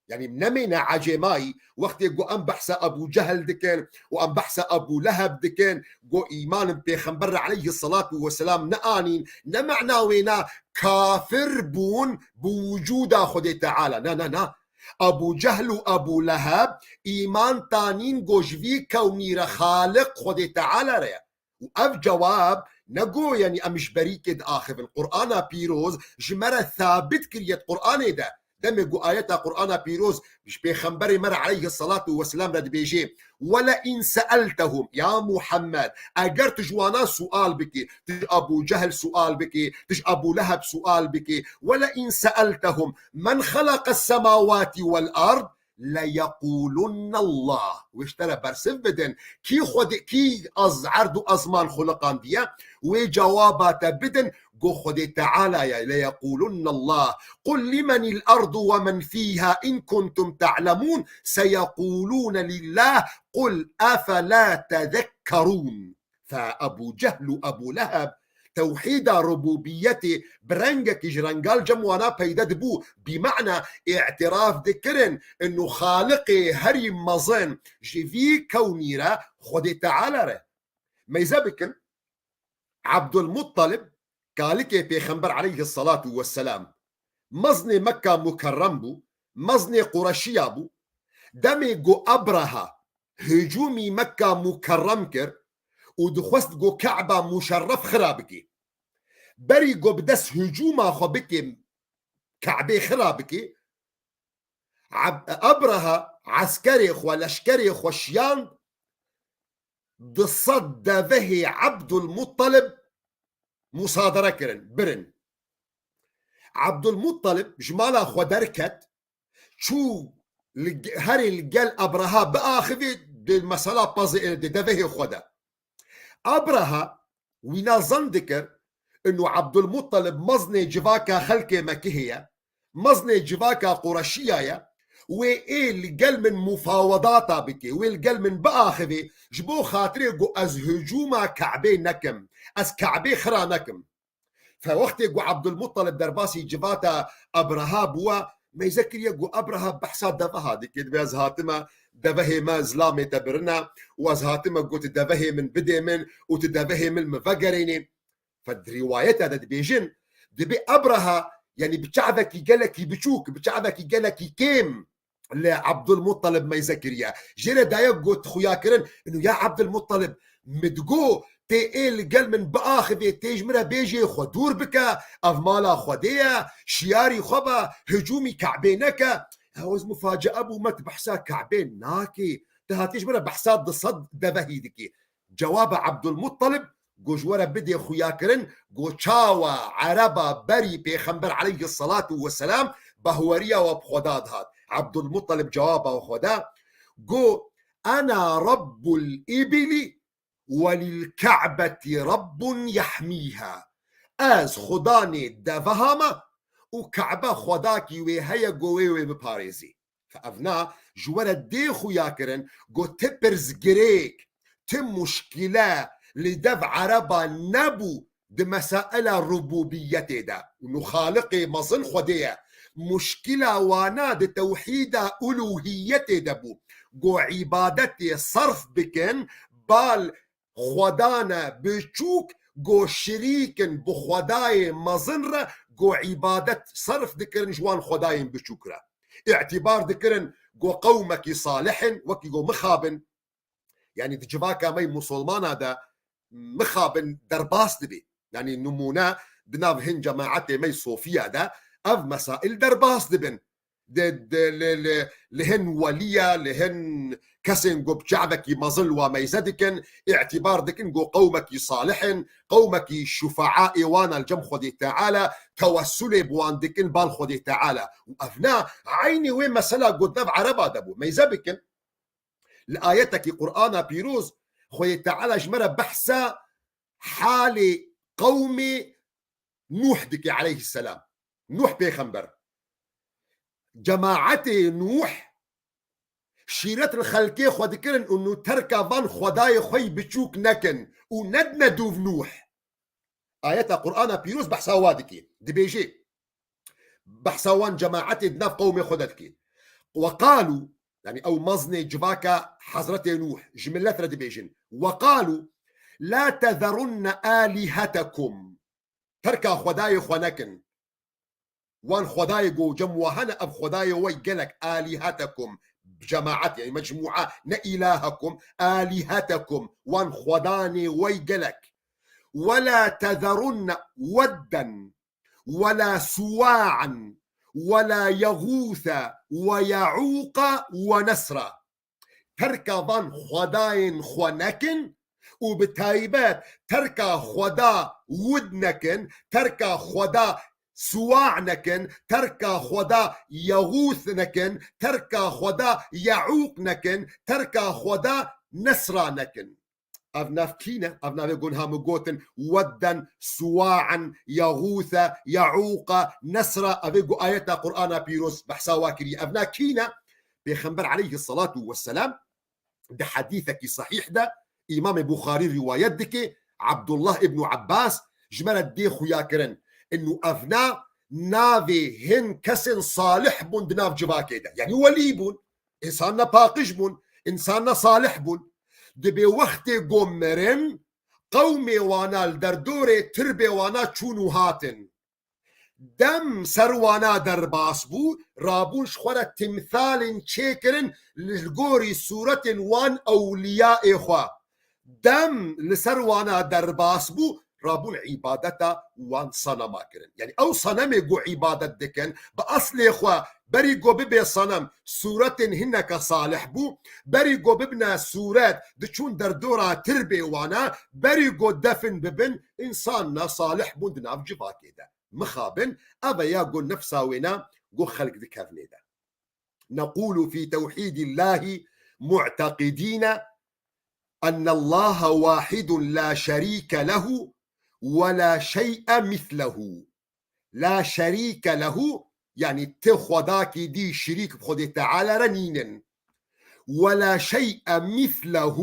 يعني منمينا عجماي وقت يقو أم بحث أبو جهل دكين وأم بحث أبو لهب دكين قو إيمان بيخنبر عليه الصلاة والسلام نآنين نمعنا وينا كافر بون بوجود خد تعالى نا أبو جهل وأبو لهب إيمان تانين قوجفي كوني خالق خد تعالى ريا وأف جواب نقو يعني أمش بريكد آخر القرآن بيروز جمرة ثابت كريت قرآن ده دمجو آياتا قرآن بيروز مش بيخنبري مر عليه الصلاة والسلام رد بيجي ولا إن سألتهم يا محمد أجر تجوانا سؤال بكي تج أبو جهل سؤال بكي تج أبو لهب سؤال بكي ولا إن سألتهم من خلق السماوات والأرض ليقولن الله واشترى برسف بدن كي خد كي عرض أزمان خلقان ديا وجوابات بدن قو خد تعالى ليقولن الله قل لمن الأرض ومن فيها إن كنتم تعلمون سيقولون لله قل أفلا تذكرون فأبو جهل وأبو لهب توحيد ربوبيتي برنجك جرنجال جموانا بيدا دبو بمعنى اعتراف ذكرن انه خالقي هري مظن جيفي كونيرا خدي تعالى ما يزابكن عبد المطلب قالك بيخنبر عليه الصلاة والسلام مزني مكة مكرم بو مزني قرشية بو دمي قو أبرها هجومي مكة مكرم كر ودخوست قو كعبة مشرف خرابكي بري قو بدس هجوما خبكي كعبة خرابكي أبرها عسكري خو لشكري خو شيان ضصد دفه عبد المطلب مصادرة كرن برن عبد المطلب جمالا خو دركت شو هري الجل أبرها بآخذ دي المسألة بازي دي دفه خدا أبرها وينا ذكر إنه عبد المطلب مزني جفاكا خلكي مكيهية مزني جفاكا قرشية وإيه اللي قال من مفاوضاتا بكي واللي قال من بآخذي جبو خاطري قو أز هجوما كعبي نكم أز كعبي خرا نكم فوقت يقو عبد المطلب درباسي جفاتا أبرها بوا ما يذكر يقو أبرها بحسا دفها دي كده بيز هاتما دفه ما زلامي تبرنا واز هاتما قلت دفه من بدي من وتدفه من مفقرين فالروايات هذا بيجن دبي أبرها يعني بتشعبك يجلك بتشوك بتشعبك يجلك كيم لعبد المطلب ما يذكريا جرى دايق قلت خويا كرن انه يا عبد المطلب مدقو تيل قال من باخذ تيجمره بيجي خدور بك افمالا خديه شياري خبا هجومي كعبينك هوز مفاجاه ابو مت بحسا كعبين ناكي تهاتيش مره بحسا ضصد دبهيدكي جواب عبد المطلب جوجورا بدي خويا كرن جو تشاوا عربا بري بيخنبر عليه الصلاه والسلام بهوريا وبخداد هاد عبد المطلب جوابه وخدا جو انا رب الابل وللكعبة رب يحميها از خداني دفهما وكعبة خداكي وهي قوي بباريزي فأفنا جوارا ديخو ياكرن قو تبرز جريك تم مشكلة لدف عربا نبو دي مسائل الربوبية دا ونخالقي مظن خديه مشكلة وانا دي توحيد ألوهية دبو قو عبادتي صرف بكن بال خدانا بچوك جو شريكن بخداي مظنرة جو عبادت صرف ذكرن جوان خداين بچوكرا اعتبار ذكرن جو قومك صالح وكي جو مخابن يعني تجواكا مي مسلمان هذا مخابن درباس دبي يعني نمونا دناف هن جماعتي مي صوفيا دا اف مسائل درباس دبن لهن وليا لهن كسن جو بشعبك مظل وما يزدكن اعتبار دكن جو قومك صالح قومك شفعاء وانا الجم خدي تعالى توسل بوان دكن بال خدي تعالى وافنا عيني وين مسألة قدنا بعربا دبو ما يزبكن لآيتك قرآن بيروز خدي تعالى جمرة بحثا حال قوم نوح دكي عليه السلام نوح بيخنبر جماعتي نوح شيرت الخلقية خود كرن انه تركا فان خداي خوي بتشوك نكن وندنا دوف نوح آيات القرآن بيروز بحساوادكي دي بيجي بحساوان جماعتي دناف قومي خدتكي وقالوا يعني او مزني جفاكا حضرتي نوح جملات ردي بيجين وقالوا لا تذرن آلهتكم تركا خداي خونكن وان خداي جو جموهنا اب خداي وي قالك آلهتكم بجماعات يعني مجموعة نإلهكم آلهتكم وان خداني وي قالك ولا تذرن ودا ولا سواعا ولا يغوث ويعوق ونسرا تركا ظن خداين خونكن وبتايبات تركا خدا ودنكن تركا خدا سواعنكن تركا خدا يغوثنكن تركا خدا يعوقنكن تركا خدا نسرانكن أفنافكينا أفنافكون هامقوتن ودا سواعا يغوث يعوق نسرا أفيقو آيات قرآن بيروس بحساواكري أفناكينا بيخنبر عليه الصلاة والسلام ده حديثك صحيح ده إمام بخاري روايات دكي عبد الله ابن عباس جمال الديخ ياكرن إنه أفنا نافي هن كسن صالح بون دناف جباكي ده يعني ولي بون إنساننا باقش بون إنساننا صالح بون دبي وقت قمرن قومي وانا الدردوري تربي وانا تشونو هاتن دم سروانا درباس بو رابون شخورة تمثال تشيكرن للغوري سورة وان أولياء إخوة دم لسروانا درباس بو رابون عبادتا وان صنما كرن يعني أو صنمي قو عبادت دكن بأصل إخوة بري قو ببي صنم سورة هنك صالح بو بري قو ببنا سورات دچون دردورا تربي وانا بري قو دفن ببن إنساننا صالح بو دناف جفاكي ده مخابن أبا يقول نفسا وينا قو خلق ذكرني ده نقول في توحيد الله معتقدين أن الله واحد لا شريك له ولا شيء مثله لا شريك له يعني تخوداكي دي شريك بخودي تعالى رنين ولا شيء مثله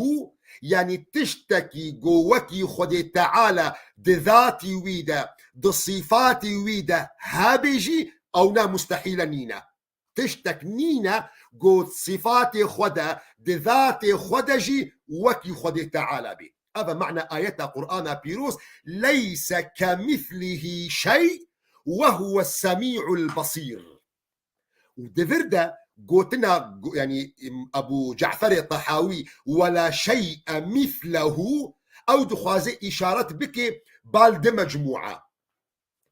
يعني تشتكي جوكي خودي تعالى دذاتي ويدا دصفاتي ويدا هابجي أو نا مستحيل نينا تشتك نينا جو صفاتي خدا دذاتي خدجي وكي خودي تعالى بي هذا معنى آيات القرآن بيروس ليس كمثله شيء وهو السميع البصير ودفردا قوتنا يعني أبو جعفر الطحاوي ولا شيء مثله أو دخوازي إشارة بك بالد مجموعة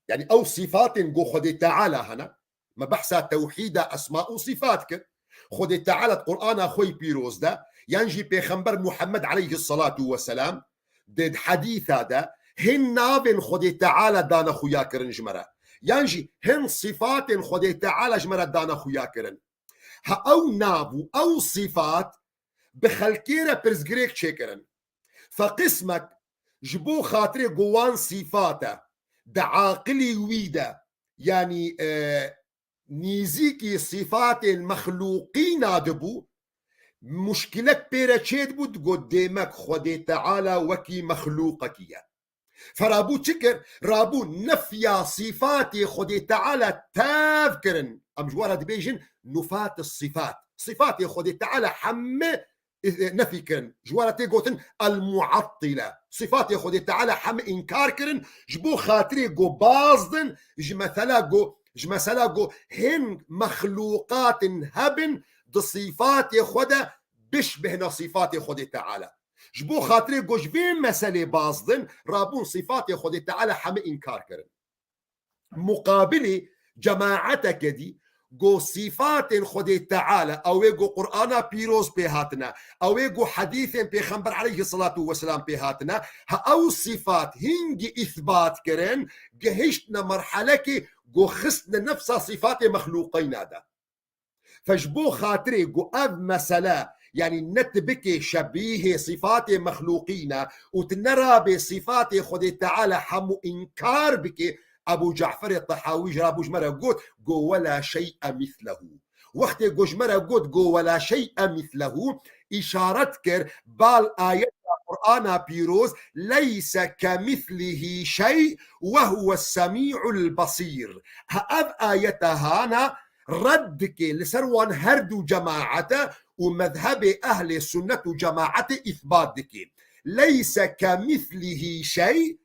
يعني أو صفات قو خدي تعالى هنا ما بحثا توحيد أسماء وصفاتك خدي تعالى القرآن أخوي بيروز ده ينجي بيخنبر محمد عليه الصلاة والسلام ديد حديث هذا هن نابن خدي تعالى دانا خويا كرن جمرة ينجي هن صفات خدي تعالى جمرة دانا خويا كرن ها أو نابو أو صفات بخلكيرة برزقريك شكرن فقسمك جبو خاطري قوان صفاته دعاقلي ويدا يعني نيزيكي صفات المخلوقين دبو مشكلك بيرتشيد بود قدامك خدي تعالى وكي مخلوقك يا فرابو تشكر رابو نفيا صفات خدي تعالى تافكرن ام جوارا دبيجن نفات الصفات صفات خدي تعالى حمي نفي كرن جوارتي قوتن المعطلة صفات خدي تعالى حم إنكار كرن جبو خاطري قو بازدن جمثلا قو هن مخلوقات هبن دي صفات خدا بشبهنا صفات خدي تعالى جبو خاطري قو جبين مسألة بازدن رابون صفات خدي تعالى حم إنكار كرن مقابلي جماعتك دي جو صفات خدي تعالى او جو قرآن بيروز بهاتنا او جو حديث بيخنبر عليه الصلاة والسلام بهاتنا او صفات هنجي اثبات كرن جهشتنا مرحلة جو خصنا نفس صفات مخلوقين هذا فجبو خاطري جو اب مسألة يعني نتبكي شبيه صفات مخلوقين وتنرى بصفات خدي تعالى حمو انكار بكي أبو جعفر الطحاوي جرابو جمرة قوت قو ولا شيء مثله وقت قو جمرة قوت قو ولا شيء مثله إشارة كر بال آيات القرآن بيروز ليس كمثله شيء وهو السميع البصير هأب آياتها هانا ردك لسروان هردو جماعته ومذهب أهل السنة جماعته إثباتك ليس كمثله شيء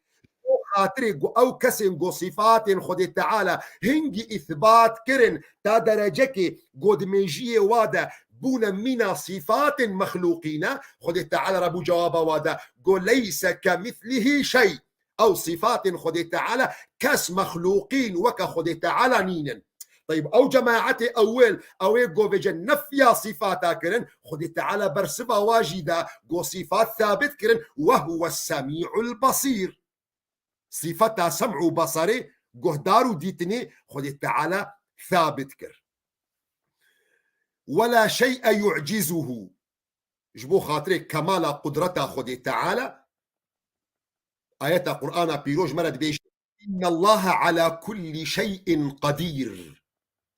خاطري او كسن جو صفات خدي تعالى هنجي اثبات كرن تا درجك قد منجيه وادا بونا من صفات مخلوقين خدي تعالى ربو جواب وادا قو ليس كمثله شيء او صفات خدي تعالى كس مخلوقين وك خدي تعالى نينن طيب او جماعتي اول او جو بجن نفيا صفات كرن خدي تعالى برسبا واجدا جو صفات ثابت كرن وهو السميع البصير صفتها سمع وبصري قهدار وديتني خدي تعالى ثابت كر ولا شيء يعجزه جبو خاطري كمال قدرته خدي تعالى آيات القرآن بيروج مرد بيش إن الله على كل شيء قدير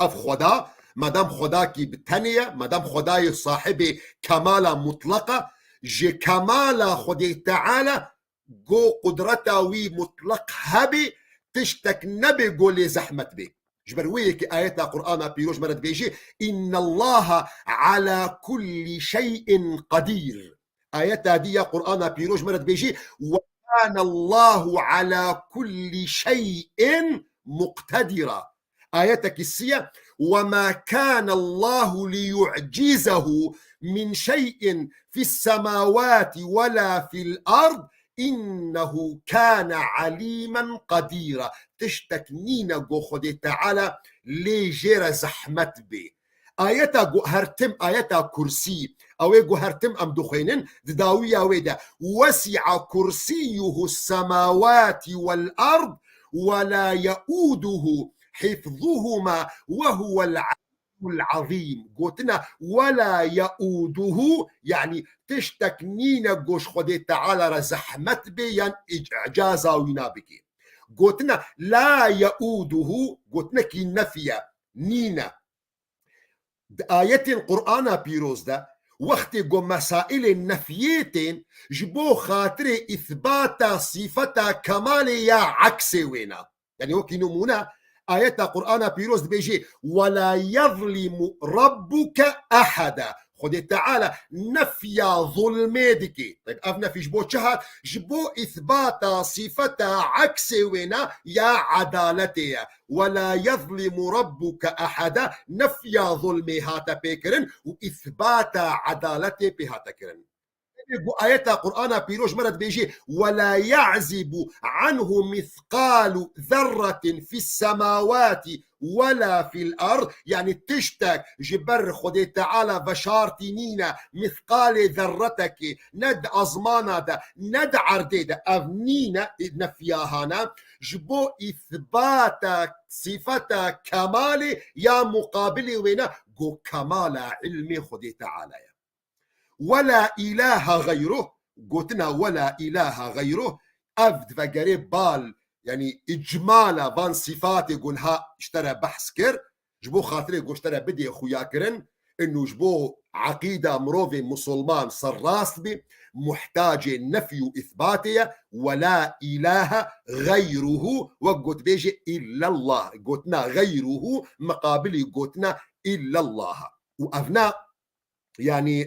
أف خدا مدام خداكي بالتانية مدام خداي صاحب كمال مطلقة جي كمال خدي تعالى جو قدرته وي مطلق هبي تشتك نبي قولي زحمة بي جبرويك آيات القرآن بيروج مرد بيجي إن الله على كل شيء قدير آيات دي قرآن بيروج مرد بيجي وكان الله على كل شيء مقتدرا آياتك السية وما كان الله ليعجزه من شيء في السماوات ولا في الأرض إنه كان عليما قديرا تشتكنينا جو خدي تعالى ليجير زحمت بي آياتا جو هرتم آياتا كرسي أو جو هرتم أم دخينن داوية ويدا وسع كرسيه السماوات والأرض ولا يؤوده حفظهما وهو العظيم قلتنا ولا يؤوده يعني تشتكنينا قوش خدي تعالى رزحمت بيان إعجازا وينابكي قلتنا لا يؤوده قلتنا كي نفيا نينا آية القرآن بيروز ده وقت قو مسائل النفيتين جبو خاطري إثبات صفة كمال يا عكس وينا يعني هو كي نمونا آيات القرآن بيروز بيجي ولا يظلم ربك أحدا خدي تعالى نفيا ظلميدك. طيب أفنا في جبو شهر جبو إثبات صفة عكس ونا يا عدالتي ولا يظلم ربك أحدا. نفيا ظلمي هاتا بيكرن وإثبات عدالتي بهاتا كرن. آيات القرآن بيروش مرد بيجي ولا يعزب عنه مثقال ذرة في السماوات ولا في الأرض. يعني تشتك جبر خدي تعالى بشارتي نينا مثقال ذرتك ند أزمانا دا ند عردي دا أفنينا نفياهانا جبو إثبات صفة كمال يا مقابل وينا جو كمال علمي خدي تعالى ولا إله غيره. قلتنا ولا إله غيره أفد فقريب بال يعني إجمالا بان صفات يقولها اشترى بحث كر جبو خاطري يقول اشترى بدي أخويا كرن إنه جبو عقيدة مروفي مسلمان صراس بي محتاج نفي وإثباتية ولا إله غيره. وقلت بيجي إلا الله. قلتنا غيره مقابل قلتنا إلا الله. وأبناء يعني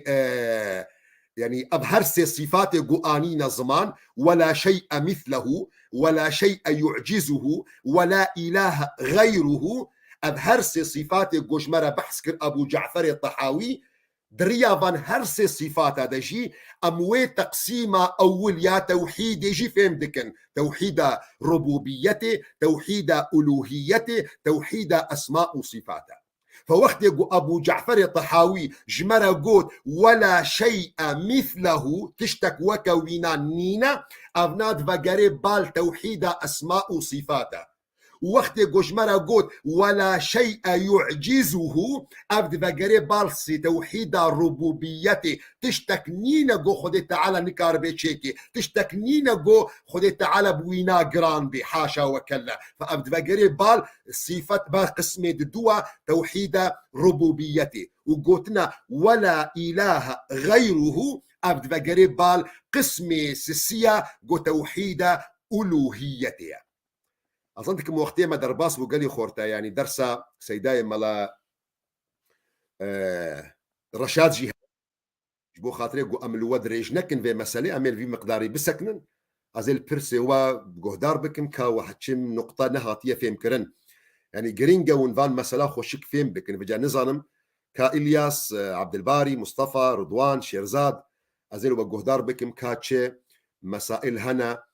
يعني أبهرس صفات قوانين زمان ولا شيء مثله ولا شيء يعجزه ولا إله غيره. أبهرس صفات قوشمرة بحث كر أبو جعفر الطحاوي دريا فان هرس صفات هذا شيء أموي تقسيمة أول يا توحيد يجي فهم دكن توحيد ربوبيته توحيد ألوهيته توحيد أسماء وصفاته. فوقت يقول أبو جعفر الطحاوي جمرة قوت ولا شيء مثله تشتك وكوينا نينا أفناد فقريب بال توحيد أسماء وصفاته. وقت جمرة قوت ولا شيء يعجزه أبد فقريب بالسي توحيد ربوبيته تشتك نينا قو خدي تعالى نكار بيتشيكي تشتك نينا قو خدي تعالى بوينا جران بي حاشا وكلا. فأبد فقريب بال صفة بقسمة دوا توحيد ربوبيته. وقوتنا ولا إله غيره أبد فقريب بال قسمة سسية قو توحيد ألوهيته. أظنك وقتها ما درباس وقالي خورتا يعني درسا سيداي ملا رشاد جهاد جبو خاطري قو أمل ودريج نكن في مسألة أمل في مقداري بسكنن أزيل برسي وقهدار بكم كا وحتشم نقطة نهاتية فيم كرن يعني جرينجا ونفان مسألة خوشك فيم بكن بجا نظام كا إلياس عبد الباري مصطفى رضوان شيرزاد أزيل وقهدار بكم كاتشي مسائل هنا